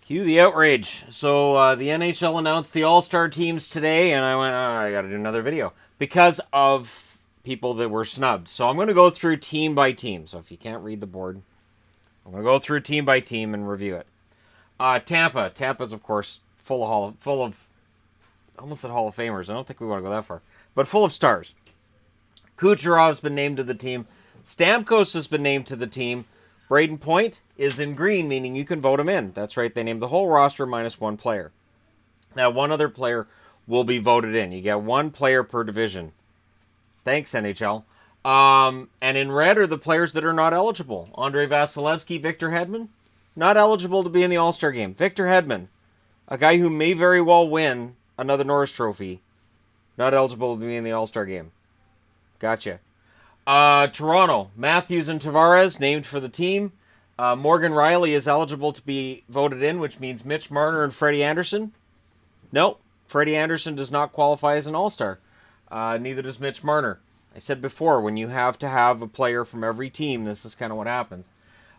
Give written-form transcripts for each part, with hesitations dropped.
Cue the outrage. So the NHL announced the All-Star teams today, and I went, I got to do another video because of people that were snubbed. So I'm going to go through team by team. So if you can't read the board, I'm going to go through team by team and review it. Tampa. Tampa's, of course, full of almost at Hall of Famers. I don't think we want to go that far, but full of stars. Kucherov's been named to the team. Stamkos has been named to the team. Braden Point is in green, meaning you can vote him in. That's right, they named the whole roster minus one player. Now, one other player will be voted in. You get one player per division. Thanks, NHL. And in red are the players that are not eligible. Andrei Vasilevsky, Victor Hedman, not eligible to be in the All-Star game. Victor Hedman, a guy who may very well win another Norris Trophy, not eligible to be in the All-Star game. Gotcha. Toronto, Matthews and Tavares named for the team. Morgan Riley is eligible to be voted in, which means Mitch Marner and Freddie Anderson. Nope, Freddie Anderson does not qualify as an All-Star. Neither does Mitch Marner. I said before, when you have to have a player from every team, this is kind of what happens.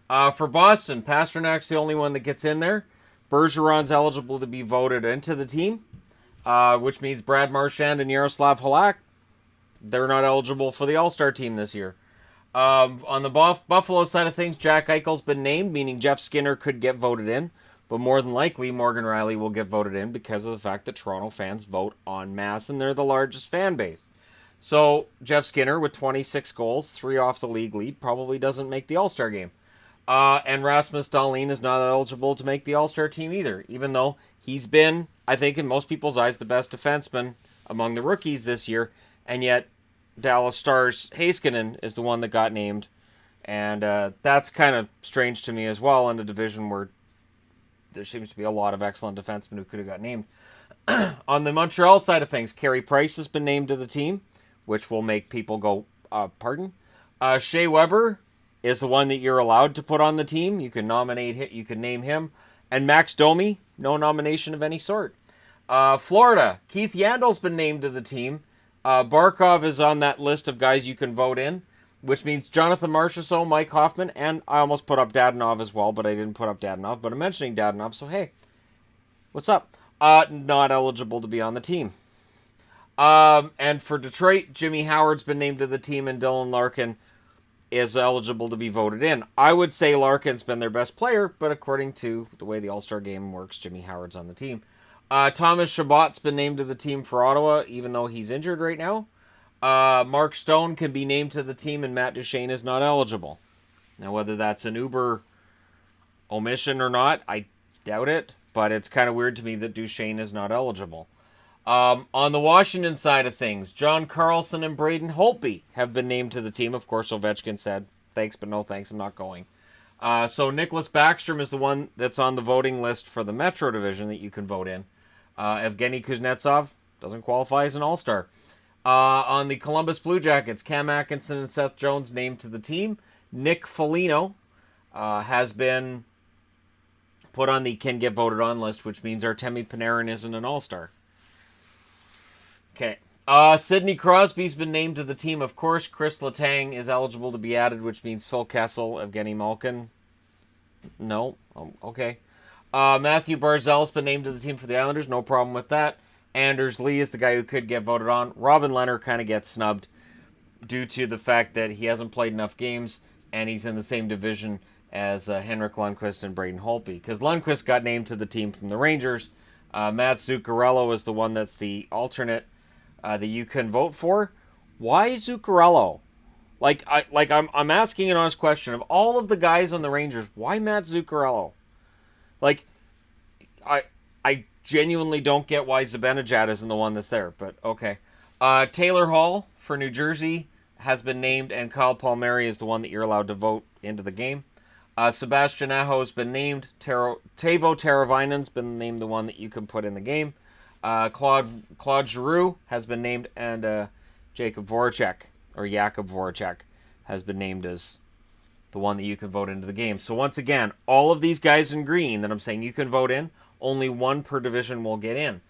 For Boston, Pasternak's the only one that gets in there. Bergeron's eligible to be voted into the team, which means Brad Marchand and Yaroslav Halak, they're not eligible for the All-Star team this year. On the Buffalo side of things, Jack Eichel's been named, meaning Jeff Skinner could get voted in, but more than likely Morgan Riley will get voted in because of the fact that Toronto fans vote en masse and they're the largest fan base. So Jeff Skinner with 26 goals, 3 off the league lead, probably doesn't make the All-Star game. And Rasmus Dahlin is not eligible to make the All-Star team either, even though he's been, I think in most people's eyes, the best defenseman among the rookies this year. And yet, Dallas Stars Heiskanen is the one that got named. And that's kind of strange to me as well in a division where there seems to be a lot of excellent defensemen who could have got named. On the Montreal side of things, Carey Price has been named to the team, which will make people go, pardon? Shea Weber is the one that you're allowed to put on the team. You can nominate, you can name him. And Max Domi, no nomination of any sort. Florida, Keith Yandel's been named to the team. Barkov is on that list of guys you can vote in, which means Jonathan Marchessault, Mike Hoffman, and I almost put up Dadonov as well, but I didn't put up Dadonov. But I'm mentioning Dadonov, so hey, what's up? Not eligible to be on the team. And for Detroit, Jimmy Howard's been named to the team, and Dylan Larkin is eligible to be voted in. I would say Larkin's been their best player, but according to the way the All-Star game works, Jimmy Howard's on the team. Thomas Chabot's been named to the team for Ottawa, even though he's injured right now. Mark Stone can be named to the team, and Matt Duchene is not eligible. Now, whether that's an Uber omission or not, I doubt it, but it's kind of weird to me that Duchene is not eligible. On the Washington side of things, John Carlson and Braden Holtby have been named to the team. Of course, Ovechkin said, thanks, but no thanks, I'm not going. So Nicholas Backstrom is the one that's on the voting list for the Metro division that you can vote in. Evgeny Kuznetsov doesn't qualify as an All-Star. On the Columbus Blue Jackets, Cam Atkinson and Seth Jones named to the team. Nick Foligno has been put on the can get voted on list, which means Artemi Panarin isn't an All-Star. Okay. Sidney Crosby's been named to the team, of course. Chris Letang is eligible to be added, which means Phil Kessel, Evgeny Malkin. No. Okay. Matthew Barzal's been named to the team for the Islanders. No problem with that. Anders Lee is the guy who could get voted on. Robin Lehner kind of gets snubbed due to the fact that he hasn't played enough games and he's in the same division as Henrik Lundqvist and Braden Holtby. Because Lundqvist got named to the team from the Rangers. Matt Zuccarello is the one that's the alternate that you can vote for. Why Zuccarello? I'm asking an honest question. Of all of the guys on the Rangers, why Matt Zuccarello? I genuinely don't get why Zibanejad isn't the one that's there, but okay. Taylor Hall for New Jersey has been named, and Kyle Palmieri is the one that you're allowed to vote into the game. Sebastian Aho has been named. Teuvo Teravainen's been named the one that you can put in the game. Claude Giroux has been named, and Jakub Voracek has been named as the one that you can vote into the game. So once again, all of these guys in green that I'm saying you can vote in, only one per division will get in.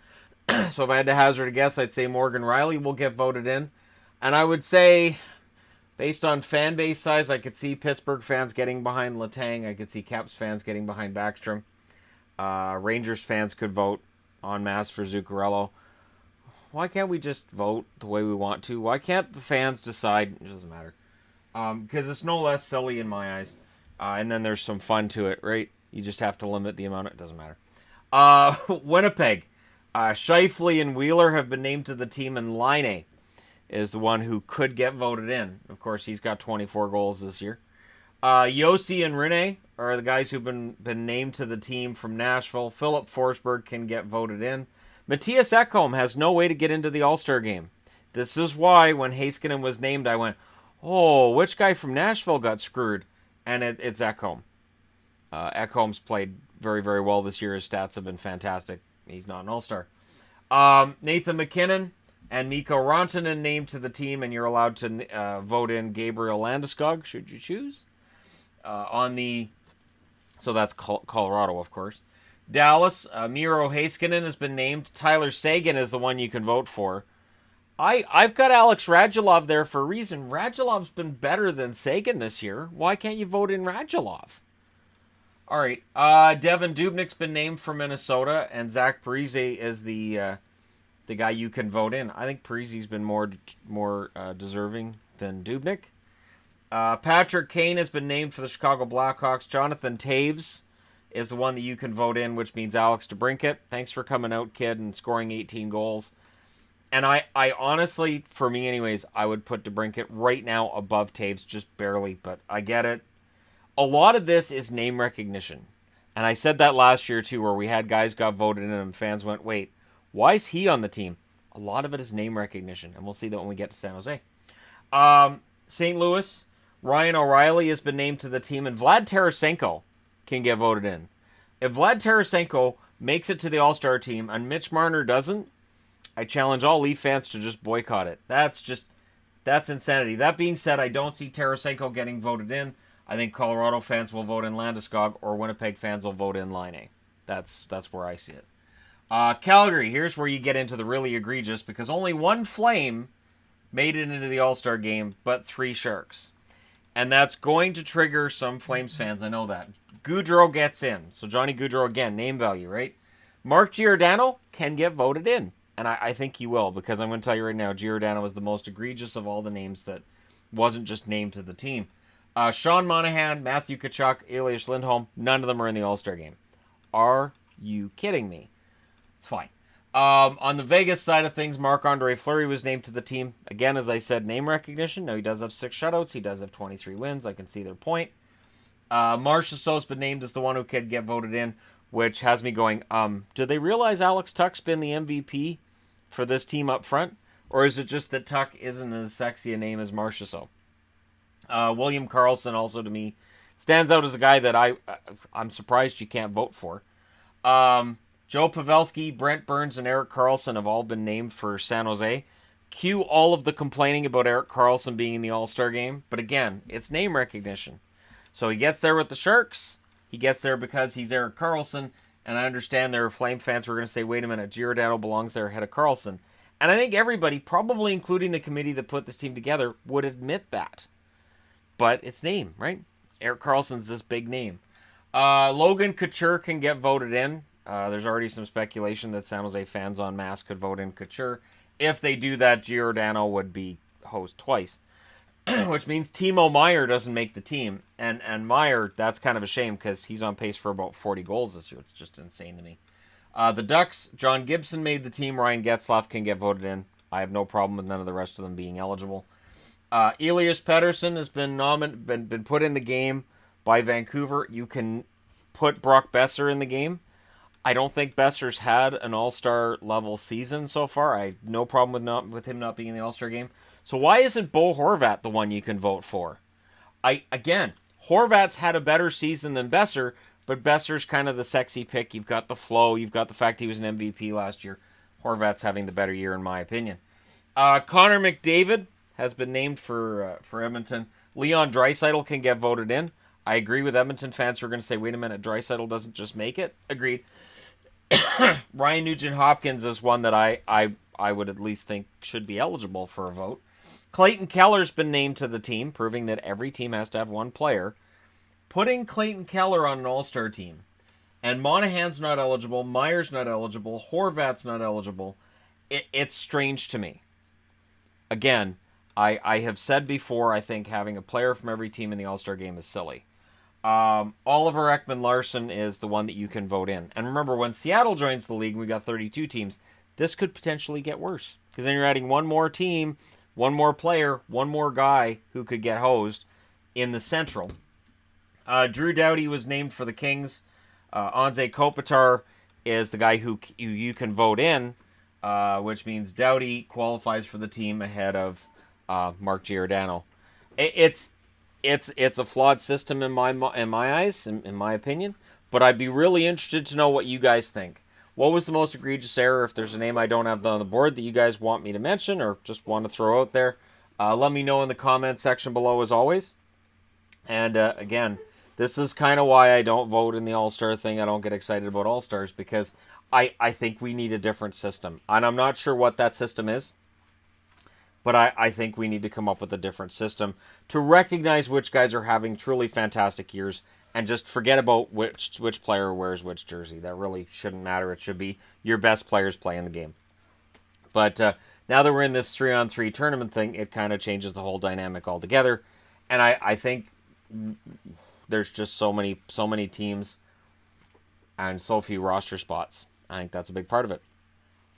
So if I had to hazard a guess, I'd say Morgan Riley will get voted in. And I would say, based on fan base size, I could see Pittsburgh fans getting behind Letang. I could see Caps fans getting behind Backstrom. Rangers fans could vote en masse for Zuccarello. Why can't we just vote the way we want to? Why can't the fans decide? It doesn't matter. Because it's no less silly in my eyes. And then there's some fun to it, right? You just have to limit the amount. It doesn't matter. Winnipeg. Scheifele and Wheeler have been named to the team, and Laine is the one who could get voted in. Of course, he's got 24 goals this year. Yossi and Rinne are the guys who've been named to the team from Nashville. Philip Forsberg can get voted in. Matthias Ekholm has no way to get into the All-Star game. This is why when Heiskanen was named, I went, oh, which guy from Nashville got screwed? And it's Ekholm. Ekholm's played very, very well this year. His stats have been fantastic. He's not an All-Star. Nathan McKinnon and Mikko Rantanen named to the team, and you're allowed to vote in Gabriel Landeskog, should you choose. So that's Colorado, of course. Dallas, Miro Heiskanen has been named. Tyler Seguin is the one you can vote for. I've got Alex Radulov there for a reason. Radulov's been better than Seguin this year. Why can't you vote in Radulov? All right. Devin Dubnyk's been named for Minnesota, and Zach Parise is the guy you can vote in. I think Parise's been more deserving than Dubnyk. Patrick Kane has been named for the Chicago Blackhawks. Jonathan Taves is the one that you can vote in, which means Alex DeBrincat. Thanks for coming out, kid, and scoring 18 goals. And I honestly, for me anyways, I would put DeBrincat right now above Taves, just barely, but I get it. A lot of this is name recognition. And I said that last year too, where we had guys got voted in and fans went, wait, why is he on the team? A lot of it is name recognition, and we'll see that when we get to San Jose. St. Louis, Ryan O'Reilly has been named to the team, and Vlad Tarasenko can get voted in. If Vlad Tarasenko makes it to the All-Star team and Mitch Marner doesn't, I challenge all Leaf fans to just boycott it. That's insanity. That being said, I don't see Tarasenko getting voted in. I think Colorado fans will vote in Landeskog, or Winnipeg fans will vote in Laine. That's where I see it. Calgary, here's where you get into the really egregious, because only one Flame made it into the All-Star game, but 3 Sharks. And that's going to trigger some Flames fans, I know that. Gaudreau gets in. So Johnny Gaudreau, again, name value, right? Mark Giordano can get voted in. And I think he will, because I'm going to tell you right now, Giordano is the most egregious of all the names that wasn't just named to the team. Sean Monahan, Matthew Tkachuk, Elias Lindholm, none of them are in the All-Star game. Are you kidding me? It's fine. On the Vegas side of things, Marc-Andre Fleury was named to the team. Again, as I said, name recognition. Now, he does have 6 shutouts. He does have 23 wins. I can see their point. Marchessault's been named as the one who could get voted in, which has me going, do they realize Alex Tuch's been the MVP for this team up front? Or is it just that Tuch isn't as sexy a name as Marchessault? William Karlsson also, to me, stands out as a guy that I'm surprised you can't vote for. Joe Pavelski, Brent Burns, and Erik Karlsson have all been named for San Jose. Cue all of the complaining about Erik Karlsson being in the All-Star game. But again, it's name recognition. So he gets there with the Sharks. He gets there because he's Erik Karlsson. And I understand there are Flame fans who are going to say, wait a minute, Giordano belongs there ahead of Karlsson. And I think everybody, probably including the committee that put this team together, would admit that. But it's name, right? Erik Karlsson's this big name. Logan Couture can get voted in. There's already some speculation that San Jose fans en masse could vote in Couture. If they do that, Giordano would be host twice. Which means Timo Meier doesn't make the team. And Meier, that's kind of a shame because he's on pace for about 40 goals this year. It's just insane to me. The Ducks, John Gibson made the team. Ryan Getzlaf can get voted in. I have no problem with none of the rest of them being eligible. Elias Pettersson has been put in the game by Vancouver. You can put Brock Besser in the game. I don't think Besser's had an all-star level season so far. I have no problem with him not being in the all-star game. So why isn't Bo Horvat the one you can vote for? Horvat's had a better season than Besser, but Besser's kind of the sexy pick. You've got the flow. You've got the fact he was an MVP last year. Horvat's having the better year in my opinion. Connor McDavid has been named for Edmonton. Leon Draisaitl can get voted in. I agree with Edmonton fans who are going to say, wait a minute, Draisaitl doesn't just make it. Agreed. Ryan Nugent-Hopkins is one that I would at least think should be eligible for a vote. Clayton Keller's been named to the team, proving that every team has to have one player. Putting Clayton Keller on an all-star team And Monahan's not eligible, Meyer's not eligible, Horvat's not eligible. It's strange to me. Again, I have said before, I think having a player from every team in the All-Star game is silly. Oliver Ekman-Larsson is the one that you can vote in. And remember, when Seattle joins the league and we got 32 teams, this could potentially get worse. Because then you're adding one more team, one more player, one more guy who could get hosed in the Central. Drew Doughty was named for the Kings. Anze Kopitar is the guy who you can vote in, which means Doughty qualifies for the team ahead of Mark Giordano. It's a flawed system in my eyes, in my opinion. But I'd be really interested to know what you guys think. What was the most egregious error? If there's a name I don't have on the board that you guys want me to mention or just want to throw out there, let me know in the comments section below as always. And again, this is kind of why I don't vote in the All-Star thing. I don't get excited about All-Stars because I think we need a different system. And I'm not sure what that system is. But I think we need to come up with a different system to recognize which guys are having truly fantastic years and just forget about which player wears which jersey. That really shouldn't matter. It should be your best players playing the game. But now that we're in this 3-on-3 tournament thing, it kind of changes the whole dynamic altogether. And I think there's just so many teams and so few roster spots. I think that's a big part of it.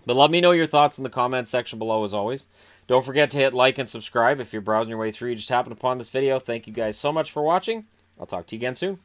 But let me know your thoughts in the comments section below as always. Don't forget to hit like and subscribe if you're browsing your way through. You just happened upon this video. Thank you guys so much for watching. I'll talk to you again soon.